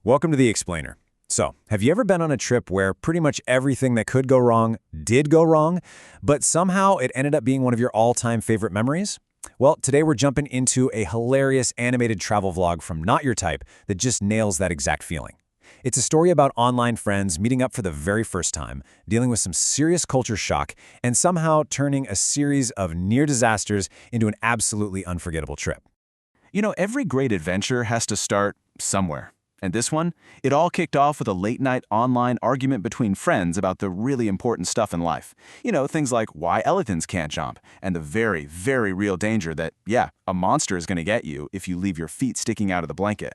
Welcome to The Explainer. So, have you ever been on a trip where pretty much everything that could go wrong did go wrong, but somehow it ended up being one of your all-time favorite memories? Well, today we're jumping into a hilarious animated travel vlog from Not Your Type that just nails that exact feeling. It's a story about online friends meeting up for the very first time, dealing with some serious culture shock, and somehow turning a series of near disasters into an absolutely unforgettable trip. You know, every great adventure has to start somewhere. And this one, it all kicked off with a late-night online argument between friends about the really important stuff in life. You know, things like why elephants can't jump, and the very, very real danger that, yeah, a monster is going to get you if you leave your feet sticking out of the blanket.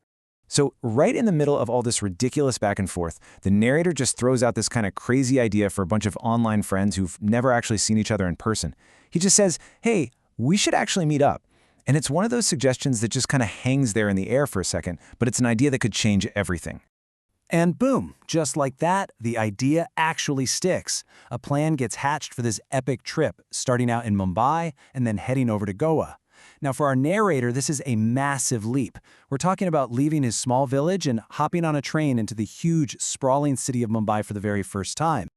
So right in the middle of all this ridiculous back and forth, the narrator just throws out this kind of crazy idea for a bunch of online friends who've never actually seen each other in person. He just says, hey, we should actually meet up. And it's one of those suggestions that just kind of hangs there in the air for a second, but it's an idea that could change everything. And boom, just like that, the idea actually sticks. A plan gets hatched for this epic trip, starting out in Mumbai and then heading over to Goa. Now, for our narrator, this is a massive leap. We're talking about leaving his small village and hopping on a train into the huge, sprawling city of Mumbai for the very first time.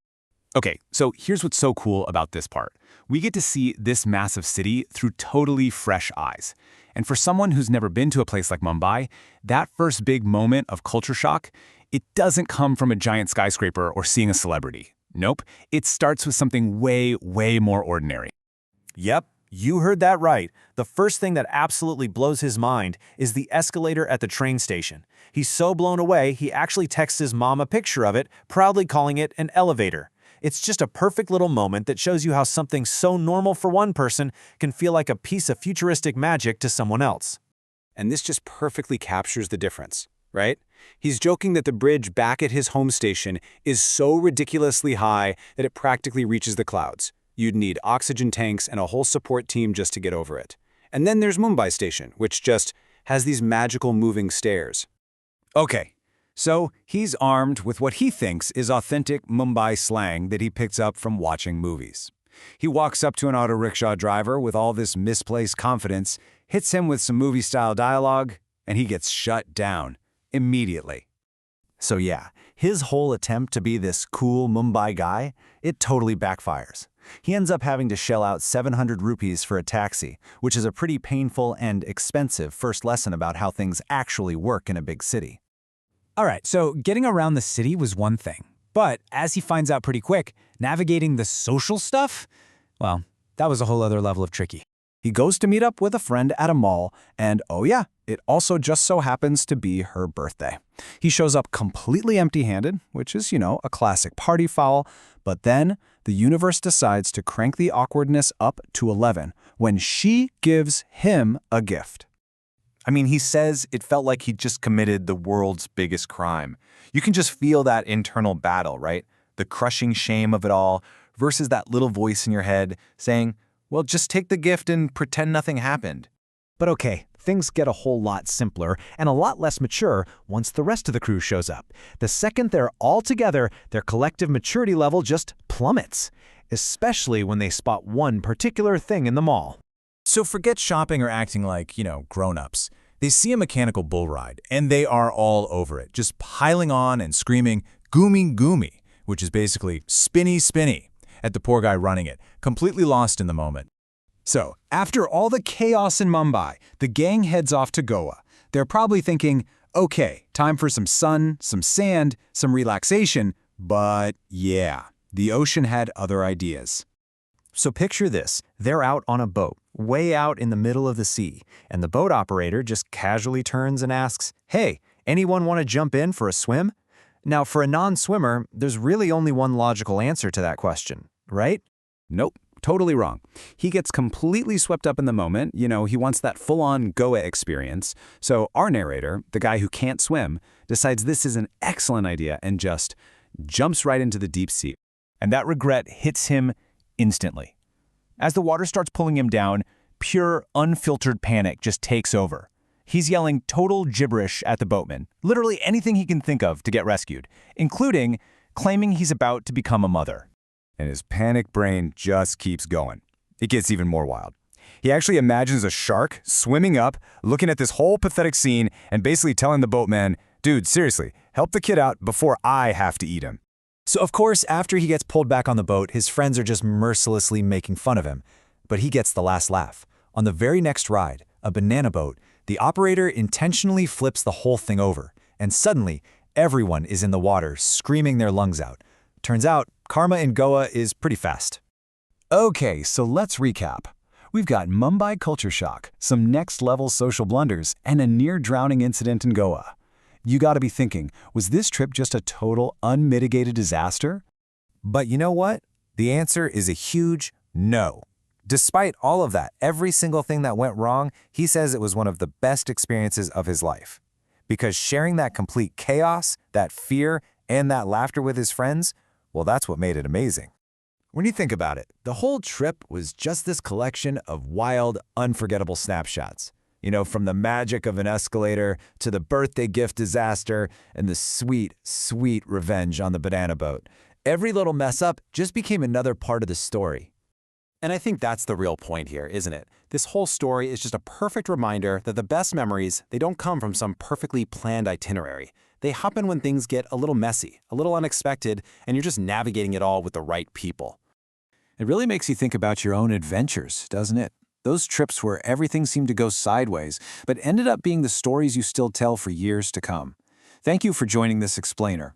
Okay, so here's what's so cool about this part. We get to see this massive city through totally fresh eyes. And for someone who's never been to a place like Mumbai, that first big moment of culture shock, it doesn't come from a giant skyscraper or seeing a celebrity. Nope, it starts with something way, way more ordinary. Yep, you heard that right. The first thing that absolutely blows his mind is the escalator at the train station. He's so blown away, he actually texts his mom a picture of it, proudly calling it an elevator. It's just a perfect little moment that shows you how something so normal for one person can feel like a piece of futuristic magic to someone else. And this just perfectly captures the difference, right? He's joking that the bridge back at his home station is so ridiculously high that it practically reaches the clouds. You'd need oxygen tanks and a whole support team just to get over it. And then there's Mumbai Station, which just has these magical moving stairs. Okay. So he's armed with what he thinks is authentic Mumbai slang that he picks up from watching movies. He walks up to an auto rickshaw driver with all this misplaced confidence, hits him with some movie-style dialogue, and he gets shut down immediately. So yeah, his whole attempt to be this cool Mumbai guy, it totally backfires. He ends up having to shell out 700 rupees for a taxi, which is a pretty painful and expensive first lesson about how things actually work in a big city. All right, so getting around the city was one thing. But as he finds out pretty quick, navigating the social stuff, well, that was a whole other level of tricky. He goes to meet up with a friend at a mall, and oh yeah, it also just so happens to be her birthday. He shows up completely empty-handed, which is, a classic party foul, but then the universe decides to crank the awkwardness up to 11 when she gives him a gift. I mean, he says it felt like he'd just committed the world's biggest crime. You can just feel that internal battle, right? The crushing shame of it all versus that little voice in your head saying, well, just take the gift and pretend nothing happened. But okay, things get a whole lot simpler and a lot less mature once the rest of the crew shows up. The second they're all together, their collective maturity level just plummets, especially when they spot one particular thing in the mall. So forget shopping or acting like, grown-ups. They see a mechanical bull ride, and they are all over it, just piling on and screaming, "Goomy, goomy," which is basically spinny, spinny, at the poor guy running it, completely lost in the moment. So, after all the chaos in Mumbai, the gang heads off to Goa. They're probably thinking, okay, time for some sun, some sand, some relaxation, but yeah, the ocean had other ideas. So picture this, they're out on a boat, way out in the middle of the sea, and the boat operator just casually turns and asks, hey, anyone want to jump in for a swim? Now, for a non-swimmer, there's really only one logical answer to that question, right? Nope, totally wrong. He gets completely swept up in the moment. He wants that full-on Goa experience. So our narrator, the guy who can't swim, decides this is an excellent idea and just jumps right into the deep sea. And that regret hits him instantly. As the water starts pulling him down, pure, unfiltered panic just takes over. He's yelling total gibberish at the boatman, literally anything he can think of to get rescued, including claiming he's about to become a mother. And his panic brain just keeps going. It gets even more wild. He actually imagines a shark swimming up, looking at this whole pathetic scene, and basically telling the boatman, Dude, seriously, help the kid out before I have to eat him. So of course, after he gets pulled back on the boat, his friends are just mercilessly making fun of him. But he gets the last laugh. On the very next ride, a banana boat, the operator intentionally flips the whole thing over, and suddenly, everyone is in the water screaming their lungs out. Turns out, karma in Goa is pretty fast. Okay, so let's recap. We've got Mumbai culture shock, some next-level social blunders, and a near-drowning incident in Goa. You gotta be thinking, was this trip just a total, unmitigated disaster? But you know what? The answer is a huge no. Despite all of that, every single thing that went wrong, he says it was one of the best experiences of his life. Because sharing that complete chaos, that fear, and that laughter with his friends, well, that's what made it amazing. When you think about it, the whole trip was just this collection of wild, unforgettable snapshots. You know, from the magic of an escalator to the birthday gift disaster and the sweet, sweet revenge on the banana boat. Every little mess up just became another part of the story. And I think that's the real point here, isn't it? This whole story is just a perfect reminder that the best memories, they don't come from some perfectly planned itinerary. They happen when things get a little messy, a little unexpected, and you're just navigating it all with the right people. It really makes you think about your own adventures, doesn't it? Those trips where everything seemed to go sideways, but ended up being the stories you still tell for years to come. Thank you for joining this explainer.